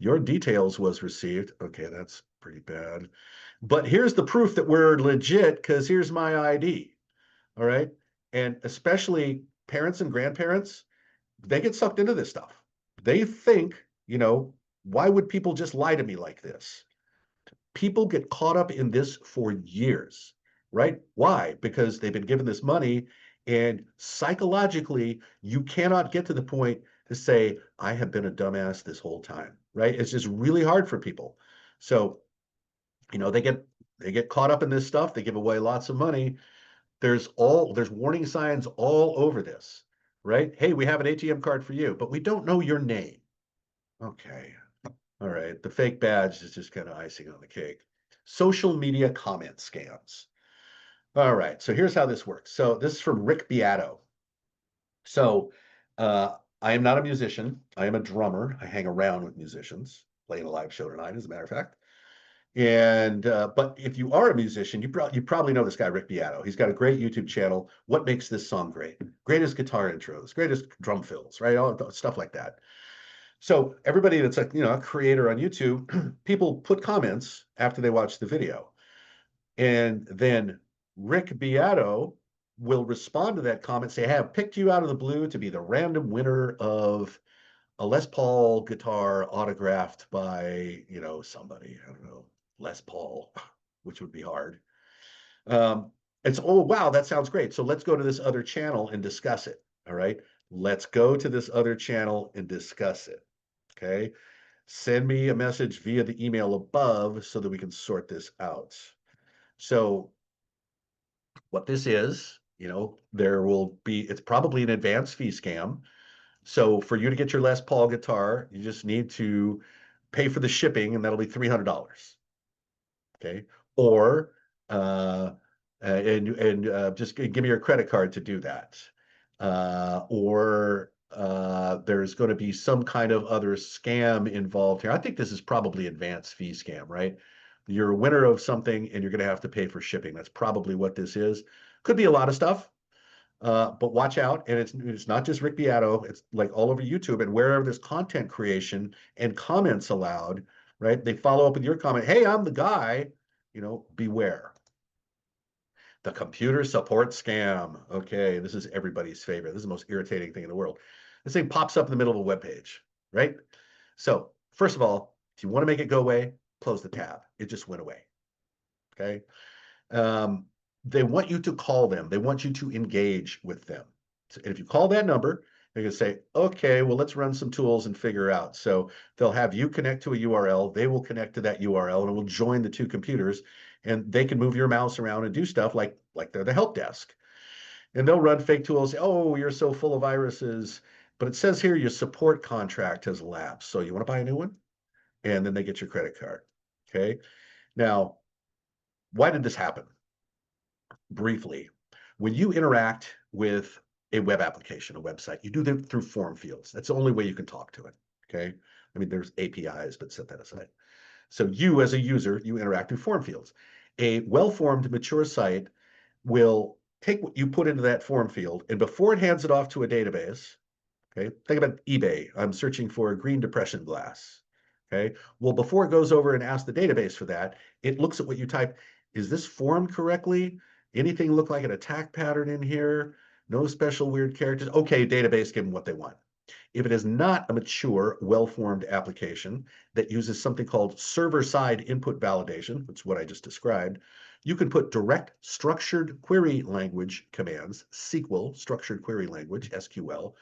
Your details was received. Okay, that's pretty bad. But here's the proof that we're legit because here's my ID. All right. And especially parents and grandparents, they get sucked into this stuff. They think, why would people just lie to me like this? People get caught up in this for years, right? Why? Because they've been given this money, and psychologically, you cannot get to the point to say, I have been a dumbass this whole time, right? It's just really hard for people. So, they get caught up in this stuff. They give away lots of money. There's warning signs all over this, right? Hey, we have an ATM card for you, but we don't know your name. Okay. All right. The fake badge is just kind of icing on the cake. Social media comment scams. All right. So here's how this works. So this is from Rick Beato. So I am not a musician. I am a drummer. I hang around with musicians, playing a live show tonight, as a matter of fact. And but if you are a musician, you probably know this guy, Rick Beato. He's got a great YouTube channel. What makes this song great? Greatest guitar intros, greatest drum fills, right? All stuff like that. So everybody that's a creator on YouTube, people put comments after they watch the video. And then Rick Beato will respond to that comment, say, hey, I've picked you out of the blue to be the random winner of a Les Paul guitar autographed by, somebody, I don't know, Les Paul, which would be hard. It's, oh, wow, that sounds great. So let's go to this other channel and discuss it. All right. Let's go to this other channel and discuss it. Okay. Send me a message via the email above so that we can sort this out. So what this is, it's probably an advance fee scam. So for you to get your Les Paul guitar, you just need to pay for the shipping, and that'll be $300. Okay. Or just give me your credit card to do that. Or there's going to be some kind of other scam involved here. I think this is probably advance fee scam, right? You're a winner of something and you're going to have to pay for shipping. That's probably what this is. Could be a lot of stuff. But watch out, and it's not just Rick Beato, it's like all over YouTube and wherever there's content creation and comments allowed, right? They follow up with your comment, hey, I'm the guy, beware. The computer support scam. Okay, this is everybody's favorite. This is the most irritating thing in the world. This thing pops up in the middle of a web page, right? So first of all, if you want to make it go away, close the tab. It just went away, okay? They want you to call them. They want you to engage with them. So if you call that number, they're going to say, okay, well, let's run some tools and figure out. So they'll have you connect to a URL. They will connect to that URL and it will join the two computers, and they can move your mouse around and do stuff like they're the help desk. And they'll run fake tools. Oh, you're so full of viruses. But it says here your support contract has lapsed. So you want to buy a new one? And then they get your credit card. Okay. Now, why did this happen? Briefly, when you interact with a web application, a website, you do them through form fields. That's the only way you can talk to it. Okay. I mean, there's APIs, but set that aside. So you, as a user, you interact through form fields. A well-formed, mature site will take what you put into that form field, and before it hands it off to a database, okay, think about eBay. I'm searching for a green depression glass. Okay. Well, before it goes over and asks the database for that, it looks at what you type. Is this formed correctly? Anything look like an attack pattern in here? No special weird characters? Okay, database, give them what they want. If it is not a mature, well-formed application that uses something called server-side input validation, which is what I just described, you can put direct structured query language commands, SQL, structured query language, SQL,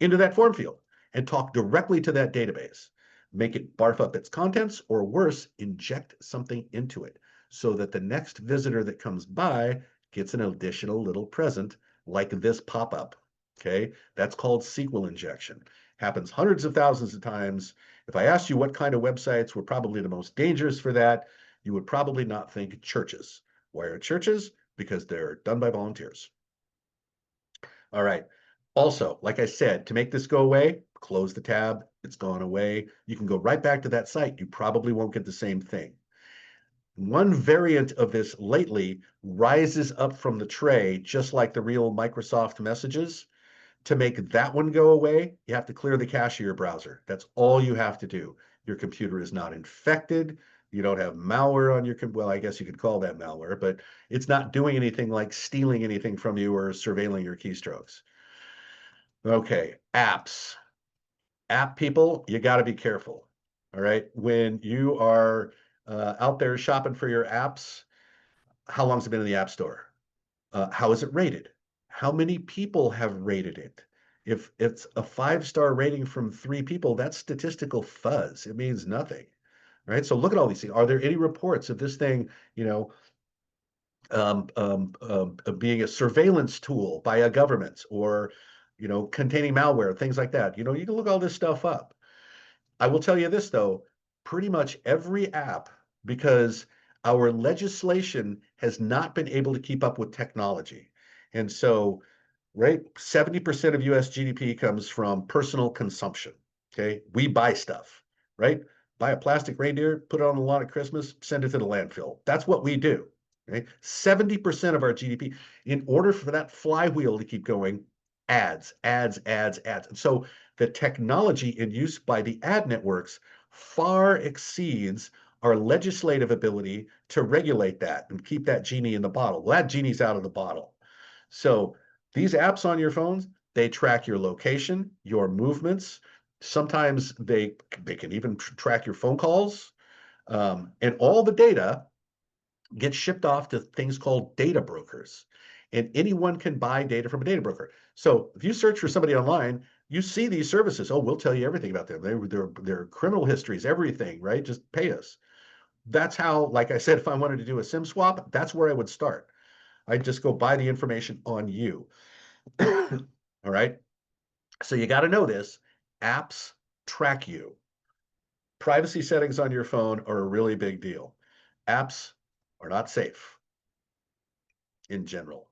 into that form field and talk directly to that database. Make it barf up its contents, or worse, inject something into it so that the next visitor that comes by gets an additional little present like this pop-up. Okay, that's called SQL injection. Happens hundreds of thousands of times. If I asked you what kind of websites were probably the most dangerous for that, you would probably not think churches. Why are churches? Because they're done by volunteers. All right. Also, like I said, to make this go away, close the tab. It's gone away. You can go right back to that site. You probably won't get the same thing. One variant of this lately rises up from the tray, just like the real Microsoft messages. To make that one go away, you have to clear the cache of your browser. That's all you have to do. Your computer is not infected. You don't have malware on your well, I guess you could call that malware, but it's not doing anything like stealing anything from you or surveilling your keystrokes. Okay, apps. App people, you got to be careful. All right. When you are out there shopping for your apps, how long has it been in the App Store? How is it rated? How many people have rated it? If it's a 5-star rating from 3 people, that's statistical fuzz. It means nothing, right? So look at all these things. Are there any reports of this thing, you know, being a surveillance tool by a government, or, you know, containing malware, things like that? You know, you can look all this stuff up. I will tell you this though, pretty much every app, because our legislation has not been able to keep up with technology. And so, right, 70% of US GDP comes from personal consumption. Okay. We buy stuff, right? Buy a plastic reindeer, put it on the lawn at Christmas, send it to the landfill. That's what we do. Okay. 70% of our GDP. In order for that flywheel to keep going, ads, ads, ads, ads. And so the technology in use by the ad networks far exceeds our legislative ability to regulate that and keep that genie in the bottle. Well, that genie's out of the bottle. So these apps on your phones, they track your location, your movements. Sometimes they can even track your phone calls, and all the data gets shipped off to things called data brokers. And anyone can buy data from a data broker. So if you search for somebody online, you see these services. Oh, we'll tell you everything about them. Their criminal histories, everything, right? Just pay us. That's how, like I said, if I wanted to do a SIM swap, that's where I would start. I'd just go buy the information on you. All right. So you got to know this. Apps track you. Privacy settings on your phone are a really big deal. Apps are not safe in general.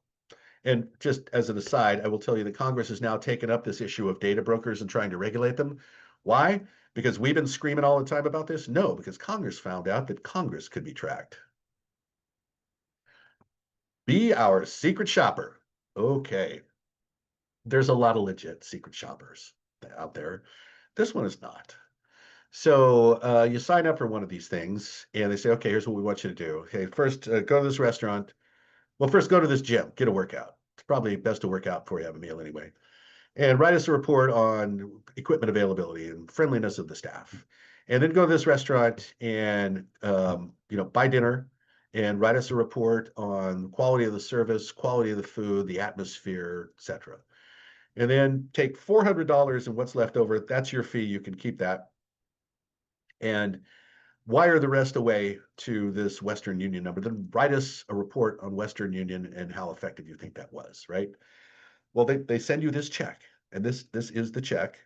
And just as an aside, I will tell you that Congress has now taken up this issue of data brokers and trying to regulate them. Why? Because we've been screaming all the time about this? No, because Congress found out that Congress could be tracked. Be our secret shopper. Okay. There's a lot of legit secret shoppers out there. This one is not. So you sign up for one of these things and they say, okay, here's what we want you to do. Okay, first go to this restaurant. Well, first go to this gym, get a workout. It's probably best to work out before you have a meal anyway. And write us a report on equipment availability and friendliness of the staff. And then go to this restaurant and buy dinner and write us a report on quality of the service, quality of the food, the atmosphere, etc. And then take $400 and what's left over, that's your fee. You can keep that. And wire the rest away to this Western Union number. Then write us a report on Western Union and how effective you think that was, right? Well, they send you this check, and this is the check,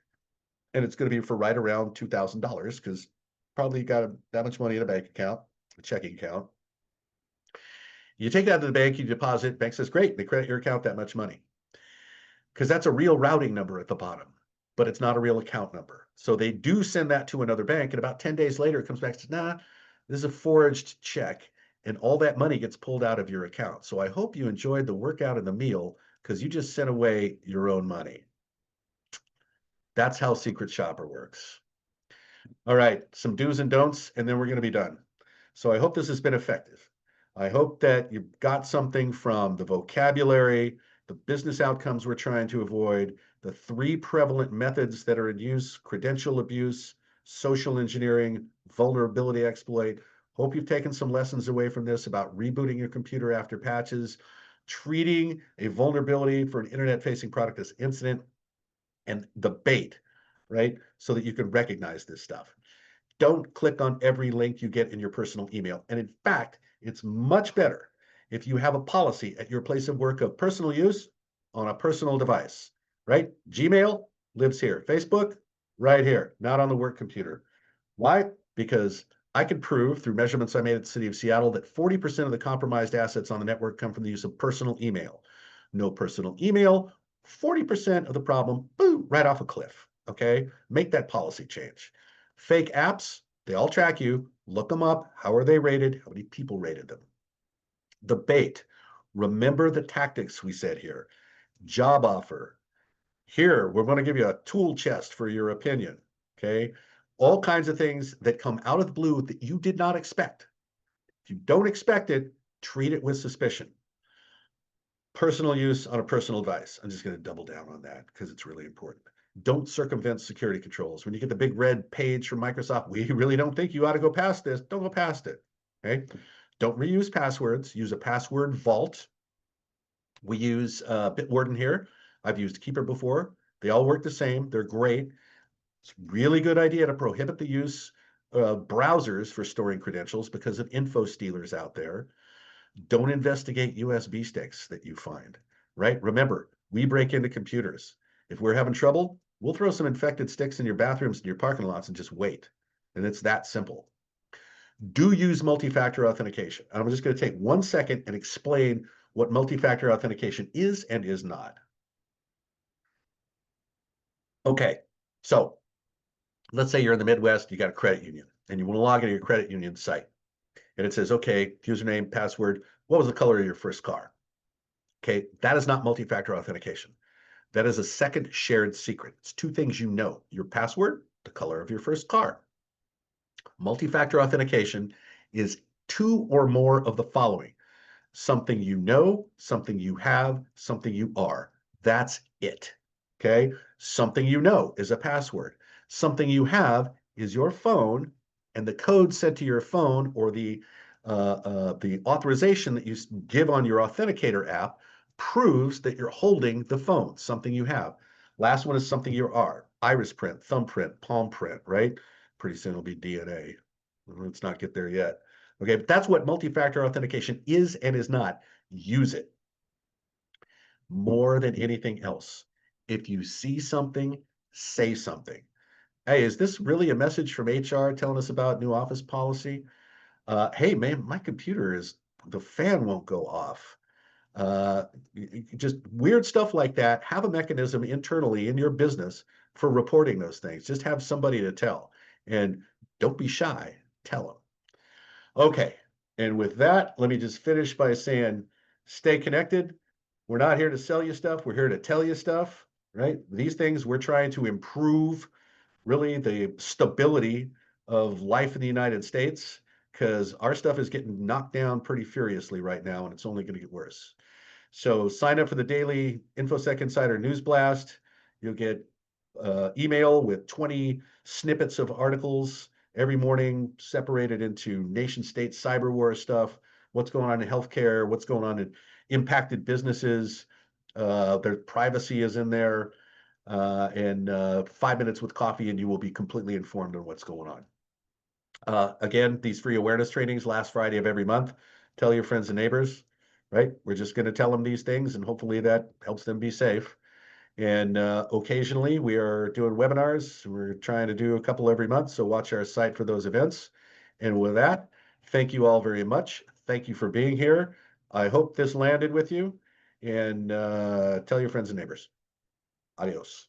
and it's going to be for right around $2,000 because probably got that much money in a bank account, a checking account. You take that to the bank, you deposit, bank says, great, they credit your account that much money. Because that's a real routing number at the bottom, but it's not a real account number. So they do send that to another bank, and about 10 days later, it comes back and says, nah, this is a forged check, and all that money gets pulled out of your account. So I hope you enjoyed the workout and the meal because you just sent away your own money. That's how Secret Shopper works. All right, some do's and don'ts, and then we're going to be done. So I hope this has been effective. I hope that you got something from the vocabulary, the business outcomes we're trying to avoid, the 3 prevalent methods that are in use: credential abuse, social engineering, vulnerability exploit. Hope you've taken some lessons away from this about rebooting your computer after patches, treating a vulnerability for an internet-facing product as incident, and the bait, right? So that you can recognize this stuff. Don't click on every link you get in your personal email. And in fact, it's much better if you have a policy at your place of work of personal use on a personal device, right? Gmail lives here. Facebook, right here, not on the work computer. Why? Because I can prove through measurements I made at the city of Seattle that 40% of the compromised assets on the network come from the use of personal email. No personal email, 40% of the problem, boom, right off a cliff. Okay, make that policy change. Fake apps, they all track you. Look them up. How are they rated? How many people rated them? The bait. Remember the tactics we said here. Job offer. Here, we're going to give you a tool chest for your opinion. Okay, all kinds of things that come out of the blue that you did not expect. If you don't expect it, treat it with suspicion. Personal use on a personal device. I'm just going to double down on that because it's really important. Don't circumvent security controls. When you get the big red page from Microsoft, we really don't think you ought to go past this. Don't go past it. Okay. Don't reuse passwords. Use a password vault. We use Bitwarden here. I've used Keeper before. They all work the same. They're great. It's a really good idea to prohibit the use of browsers for storing credentials because of info stealers out there. Don't investigate USB sticks that you find, right? Remember, we break into computers. If we're having trouble, we'll throw some infected sticks in your bathrooms and your parking lots and just wait. And it's that simple. Do use multi-factor authentication. I'm just going to take 1 second and explain what multi-factor authentication is and is not. Okay, so let's say you're in the Midwest, you got a credit union, and you want to log into your credit union site. And it says, okay, username, password, what was the color of your first car? Okay, that is not multi-factor authentication. That is a second shared secret. It's two things you know, your password, the color of your first car. Multi-factor authentication is two or more of the following: something you know, something you have, something you are. That's it. Okay. Something you know is a password. Something you have is your phone, and the code sent to your phone, or the authorization that you give on your authenticator app proves that you're holding the phone, something you have. Last one is something you are: iris print, thumbprint, palm print, right? Pretty soon it'll be DNA. Let's not get there yet. Okay, but that's what multi-factor authentication is and is not. Use it more than anything else. If you see something, say something. Hey, is this really a message from HR telling us about new office policy? Hey, man, my computer is, the fan won't go off. Uh, just weird stuff like that. Have a mechanism internally in your business for reporting those things. Just have somebody to tell. And don't be shy. Tell them. Okay, and with that, let me just finish by saying, stay connected. We're not here to sell you stuff. We're here to tell you stuff, right? These things, we're trying to improve really the stability of life in the United States, because our stuff is getting knocked down pretty furiously right now, and it's only going to get worse. So sign up for the daily InfoSec Insider News Blast. You'll get email with 20 snippets of articles every morning, separated into nation state cyber war stuff, what's going on in healthcare, what's going on in impacted businesses. Their privacy is in there, and 5 minutes with coffee, and you will be completely informed on what's going on. Again, these free awareness trainings last Friday of every month. Tell your friends and neighbors, right? We're just going to tell them these things, and hopefully that helps them be safe. And occasionally we are doing webinars. We're trying to do a couple every month, so watch our site for those events. And with that, thank you all very much. Thank you for being here. I hope this landed with you, and tell your friends and neighbors. Adios.